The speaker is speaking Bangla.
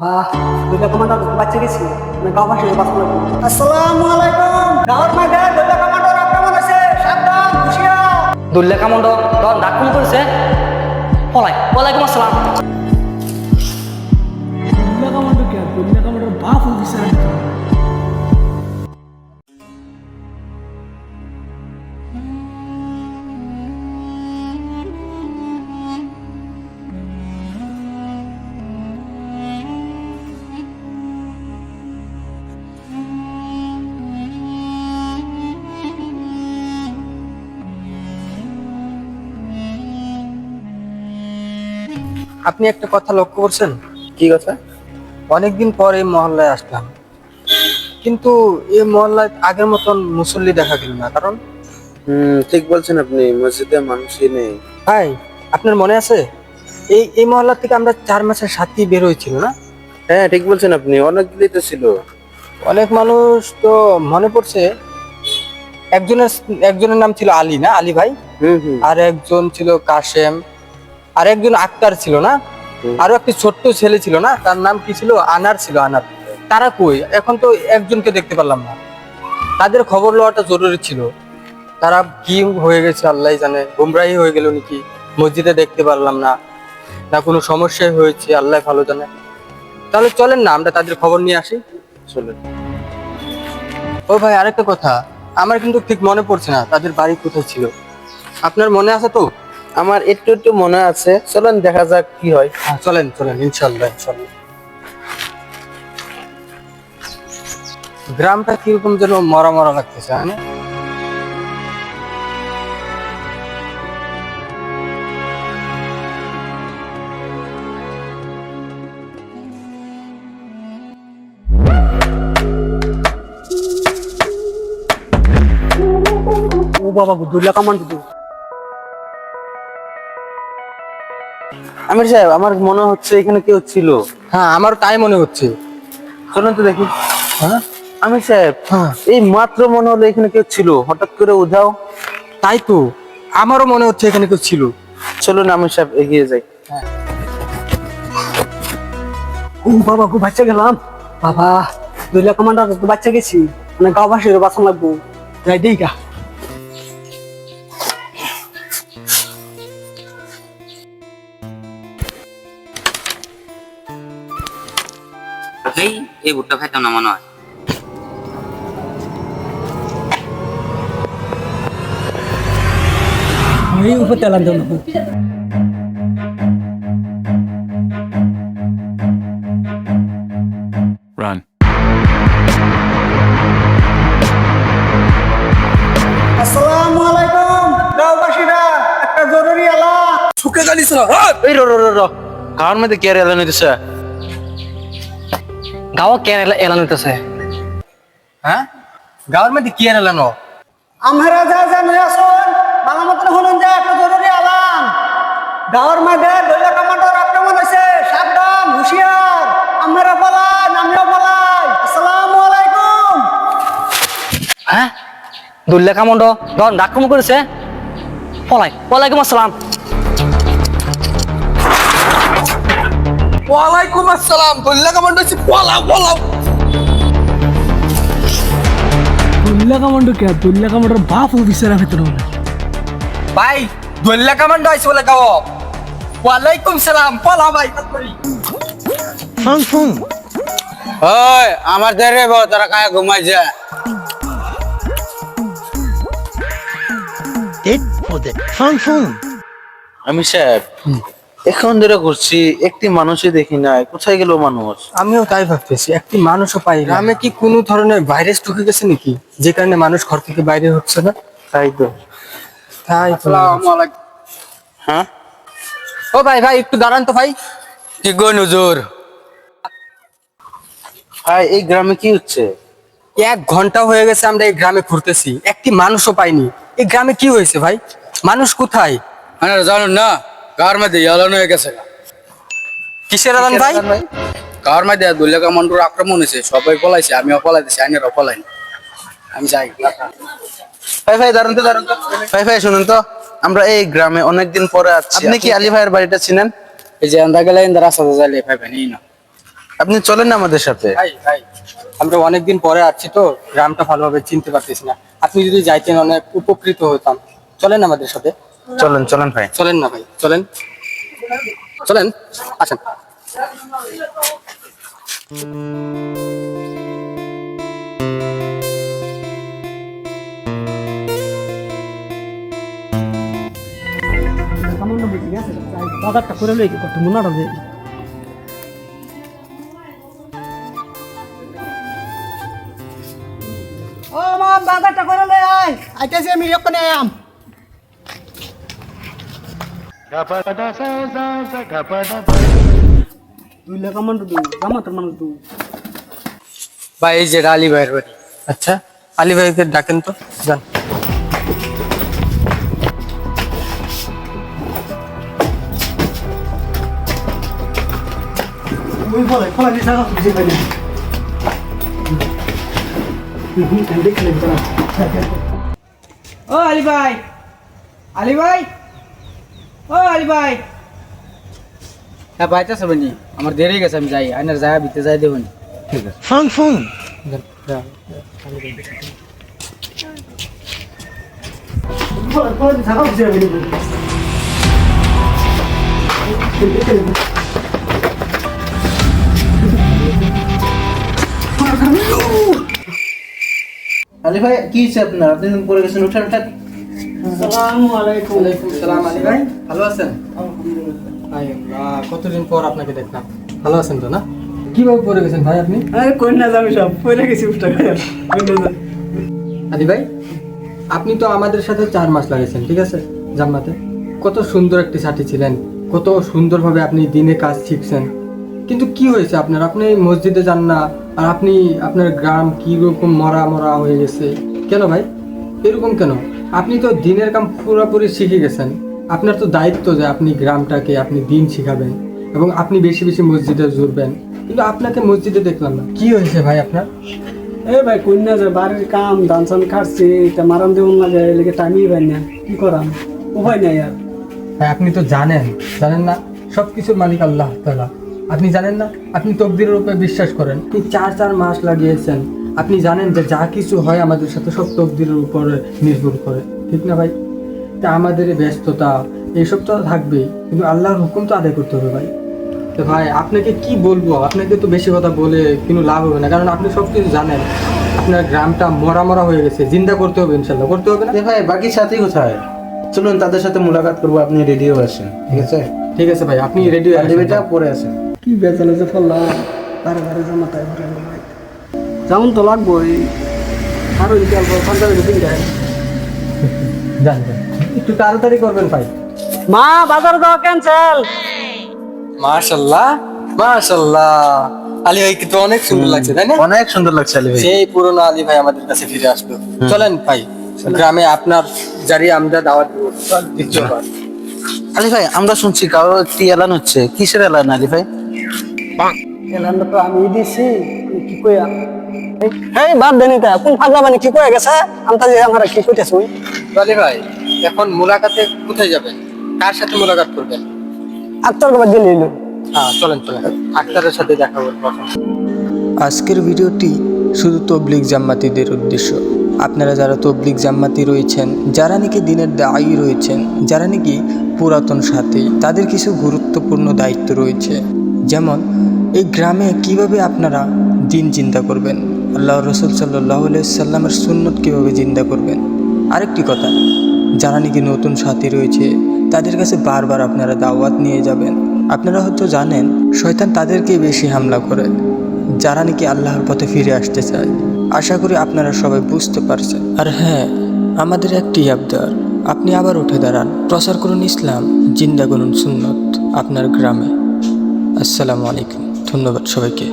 বাবা দুইটা কমান্ডার বাচ্চা গেছি মানে গাঁও বাসী বাঁচানো লাগবে। আসসালামু আলাইকুম। গাঁওর মাঝে দুইটা কমান্ডার আক্রমণ হয়েছে, সাবধান হুঁশিয়ার। দুল্লে কামন্ড তখন ডাক ফোন করেছে পলাই ওয়ালাইকুম আসসালাম। দুইটা কমান্ডার কে? দুইটা কমান্ডার বাপ অফিসার। আপনি একটা কথা লক্ষ্য করছেন? কি কথা? অনেকদিন পর এই মহল্লায় আসলাম, কিন্তু এই মহল্লায় আগের মতন মুসল্লি দেখা গেল না। কারণ ঠিক বলছেন আপনি, মসজিদে মানুষই নেই। ভাই, আপনার মনে আছে এই মহল্লা থেকে আমরা 4 মাসের সাথী বের হয়েছিল না? হ্যাঁ ঠিক বলছেন আপনি, অনেকগুলি তো ছিল। অনেক মানুষ তো মনে পড়ছে। একজনের নাম ছিল আলী, না আলী ভাই? হুম। আর একজন ছিল কাশেম, আর একজন আক্তার ছিল না? আরো একটি ছোট্ট ছেলে ছিল না, তার নাম কি ছিল? আনার ছিল, আনার। তারা কই? এখন তো একজনকে দেখতে পারলাম না। তাদের খবর লওয়াটা জরুরি ছিল। তারা কি হয়ে গেছে আল্লাহ জানে, গুমরাহি হয়ে গেল নাকি, মসজিদে দেখতে পারলাম না, না কোনো সমস্যাই হয়েছে আল্লাহ ভালো জানে। তাহলে চলেন না আমরা তাদের খবর নিয়ে আসি। চলেন। ও ভাই, আরেকটা কথা, আমার কিন্তু ঠিক মনে পড়ছে না তাদের বাড়ি কোথায় ছিল। আপনার মনে আছে তো? আমার একটু একটু মনে আছে, চলেন দেখা যাক কি হয়। হ্যাঁ চলেন চলেন, ইনশাল্লাহ ইনশাল্লাহ। গ্রামটা কিরকম যেন মরা মরা লাগতেছে, হ্যাঁ? ও বাবা দুইটা কমান্ডার। আমির সাহেব, আমার মনে হচ্ছে এখানে কেউ ছিল। হ্যাঁ, আমার তাই মনে হচ্ছে। চলুন তো দেখি। হ্যাঁ আমির সাহেব, হ্যাঁ, এই মাত্র মনে হলো এখানে কেউ ছিল, হঠাৎ করে উধাও। তাই তো আমারও মনে হচ্ছে এখানে কেউ ছিল। চলুন আমির সাহেব, এগিয়ে যাই। ও বাবা গো বাচ্চা গেলাম। বাবা দুইটা কমান্ডার বাচ্চা গেছি মানে গাঁও বাসী বাঁচানো লাগবো। যাই দিই গা। এই ভুট্টা খাইতাম না মনে হয়। এই উপর তেলাম দেব না। Run. আসসালামু আলাইকুম গাঁওবাসীরা, একটা জরুরি আলাপ। সুখে গালিস না। এই র কার মধ্যে কে এলান হইতেছে? গাঁও কেন এলান হইতেছে? হ্যাঁ, গাঁয়ের মধ্যে কি আর এলানো? আমরা যা জানি আসুন ভালো মতন শুনুন যে একটা জরুরি আলাপ। গাঁওর মাঝে দুইটা কমান্ডার আক্রমণ হয়েছে, সাবধান হুঁশিয়ার। আমরা বলাই, আমিও বলাই। আসসালামু আলাইকুম। হ্যাঁ, দুল্লে কামন্ড তখন ডাক ফোন করেছে পলাই ওয়ালাইকুম আসসালাম। ওয়ালাইকুম আসসালাম। দুল্লা কমান্ড হচ্ছে, পলাও পলাও। দুইটা কমান্ডার কে? দুইটা কমান্ডার বাপ অফিসার ভিতরে বলে। ভাই, দুল্লা কমান্ড আইছে বলে গাও। ওয়ালাইকুম সালাম, পলাও ভাই। ওই আমার দেরে বউ, তারা কায় ঘুমাই যায়। আমি সাহেব এখন ধরে ঘুরছি, একটি মানুষই দেখি নাই, কোথায় গেল মানুষ? আমিও তাই ভাবতেছি, একটি মানুষও পাই না। গ্রামে কি কোনো ধরনের ভাইরাস ঢুকে গেছে নাকি, যে কারণে মানুষ ঘর থেকে বাইরে হচ্ছে না? তাই তো। তাই তো। হ্যাঁ ও ভাই ভাই, একটু দাঁড়ান তো ভাই। কি গো নজর? ভাই এই গ্রামে কি হচ্ছে? 1 ঘন্টা হয়ে গেছে আমরা এই গ্রামে ঘুরতেছি, একটি মানুষও পাইনি। এই গ্রামে কি হয়েছে ভাই? মানুষ কোথায়? জানুন না, কার মধ্যে এলানো হয়ে গেছে। কিসের আলান ভাই? কার মধ্যে দুল্লা কামান্ডুর আক্রমণ হয়েছে, সবাই পলাইছে, আমিও পলাইতেছি, আইনেরও পলাই। আমি যাই। ভাই ভাই দাঁড়ান তো, দাঁড়ান তো। ভাই শুনুন তো, আমরা এই গ্রামে অনেকদিন পরে আছি। আপনি কি আলী ভাইয়ের বাড়িটা চিনেন? এই যে আন্দা গেলে ইন্দা রাস্তা যাইলে ভাই ভাই নিই না। আপনি চলেন না আমাদের সাথে। ভাই ভাই, আমরা অনেকদিন পরে আসছি তো, গ্রামটা ভালোভাবে চিনতে পারতেছি না। আপনি যদি যাইতেন অনেক উপকৃত হতাম। চলেন আমাদের সাথে। চলেন চলেন ভাই। চলেন না ভাই, চলেন চলেন, আসেন। বাজারটা করে লই করতে মনে হবে। ও মা বাজারটা করে লই আইতেছি আমি ওখানে আম। দুই লাখ আমার দু জামাতের মানুষ দু। ভাই এই যে আলী ভাইয়ের বাড়ি। আচ্ছা, আলী ভাইকে ডাকেন তো, যান। ওই বলে খোলা দিছা বুঝি পাই না। ও আলী ভাই, আলী ভাই, ও আলী ভাই। হ্যাঁ বাইতেছে বনি, আমার দেরি গেছে, আমি যাই। আইনার জায়গা ভিতরে যাই দেবনি। ঠিক আছে। Phone phone. খোলা দিছা বুঝি পাই না। আলী ভাই কি হয়েছে আপনার? আপনি পরে গেছেন, উঠেন উঠেন। আসসালামু আলাইকুম। ওয়ালাইকুম সালাম। আলী ভাই ভালো আছেন? ভাই কতদিন পর আপনাকে দেখলাম। ভালো আছেন তো না? কিভাবে পড়ে গেছেন ভাই আপনি? আরে কোন না যাবি সব পড়ে গেছি উঠতে গেল। আলী ভাই, আপনি তো আমাদের সাথে 4 মাস লাগিয়েছেন, ঠিক আছে, জান্নাতে। কত সুন্দর একটি সাথী ছিলেন, কত সুন্দরভাবে আপনি দিনে কাজ শিখছেন। কিন্তু কি হয়েছে আপনার? আপনি মসজিদে যান না, আর আপনি আপনার গ্রাম কিরকম মরা মরা হয়ে গেছে কেন ভাই? এরকম কেন? আপনি তো দিনের কাম পুরোপুরি শিখে গেছেন। আপনার তো দায়িত্ব যে আপনি গ্রামটাকে আপনি দিন শিখাবেন এবং আপনি বেশি বেশি মসজিদে জুড়বেন। কিন্তু আপনাকে মসজিদে দেখলাম না, কি হয়েছে ভাই আপনার? এ ভাই কোন না যে বাড়ির কাম ধান চান খাচ্ছি তা মারাম দেবন লাগে লেগে টাইমই পাই না, কি করাম, উপায় নাই আর। ভাই আপনি তো জানেন না সব কিছুর মালিক আল্লাহ তাআলা। আপনি জানেন না, আপনি তকদিরের উপরে বিশ্বাস করেন। আপনি 4 মাস লাগিয়েছেন। আপনি জানেন যে যা কিছু হয় আমাদের সাথে সব তকদিরের উপরে নির্ভর করে, ঠিক না ভাই? তা আমাদের এই ব্যস্ততা এইসব তো থাকবেই, কিন্তু আল্লাহর হুকুম তো আদায় করতে হবে ভাই। তো ভাই আপনাকে কি বলবো, আপনাকে তো বেশি কথা বলে কোনো লাভ হবে না, কারণ আপনি সব কিছু জানেন। আপনার গ্রামটা মরা মরা হয়ে গেছে, জিন্দা করতে হবে, ইনশাল্লাহ করতে হবে না? ভাই বাকি সাথী কোথায়? চলুন তাদের সাথে মুলাকাত করবো, আপনি রেডিও আসেন, ঠিক আছে? ঠিক আছে ভাই, আপনি রেডি পাঞ্জাবিটা পরে আসেন। কি বেচালে যে ফেললাম তারে তারে জামা তাই ঘুরে ভাই যেমন তো লাগবোই। আরো যদি অল্প পাঞ্জাবি দিন যায়। যান যান, একটু তাড়াতাড়ি করবেন ভাই। মা বাজার যাওয়া ক্যান্সেল। মাশাআল্লাহ মাশাআল্লাহ, আলী ভাই কিন্তু অনেক সুন্দর লাগছে, তাই না? অনেক সুন্দর লাগছে আলী ভাই। সেই পুরনো আলী ভাই আমাদের কাছে ফিরে আসলো। চলেন ভাই, গ্রামে আপনার জারি আমরা দাওয়াত দেব দ্বিতীয়বার। আলী ভাই আমরা শুনছি কারো একটি এলান হচ্ছে, কিসের এলান আলী ভাই? এলান্ডা তো আমি দিছি, কি কইয়া এই বাদ দেনি তা কোন ফাগলা মানে কি কইয়া গেছে আমতা যে আমরা কি কইতেছ ওই। তো আলী ভাই এখন মুলাকাতে কোথায় যাবেন, কার সাথে মুলাকাত করবেন? আত্তর বাদ দিয়ে লইলো। হ্যাঁ চলেন চলেন, আক্তারের সাথে দেখা হবে প্রথম। আজকের ভিডিওটি শুধু তবলিগ জাম্মাতিদের উদ্দেশ্য। আপনারা যারা তবলিগ জাম্মাতি রয়েছেন, যারা নাকি দিনের দায়ী রয়েছেন, যারা নাকি পুরাতন সাথী, তাদের কিছু গুরুত্বপূর্ণ দায়িত্ব রয়েছে। যেমন এই গ্রামে কিভাবে আপনারা দিন চিন্তা করবেন, আল্লাহ রসুল সাল্লাল্লাহু আলাইহি সাল্লামের সুন্নত কীভাবে চিন্তা করবেন। আরেকটি কথা, যারা নাকি নতুন সাথী রয়েছে তাদের কাছে বারবার আপনারা দাওয়াত নিয়ে যাবেন। আপনারা হয়তো জানেন শয়তান তাদেরকেই বেশি হামলা করে, যারা নাকি আল্লাহর পথে ফিরে আসতে চায়। আশা করি আপনারা সবাই বুঝতে পারছেন। আর হ্যাঁ, আমাদের একটি আবদার, আপনি আবার উঠে দাঁড়ান, প্রচার করুন ইসলাম, জিন্দা করুন সুন্নত আপনার গ্রামে। আসসালামু আলাইকুম, ধন্যবাদ সবাইকে।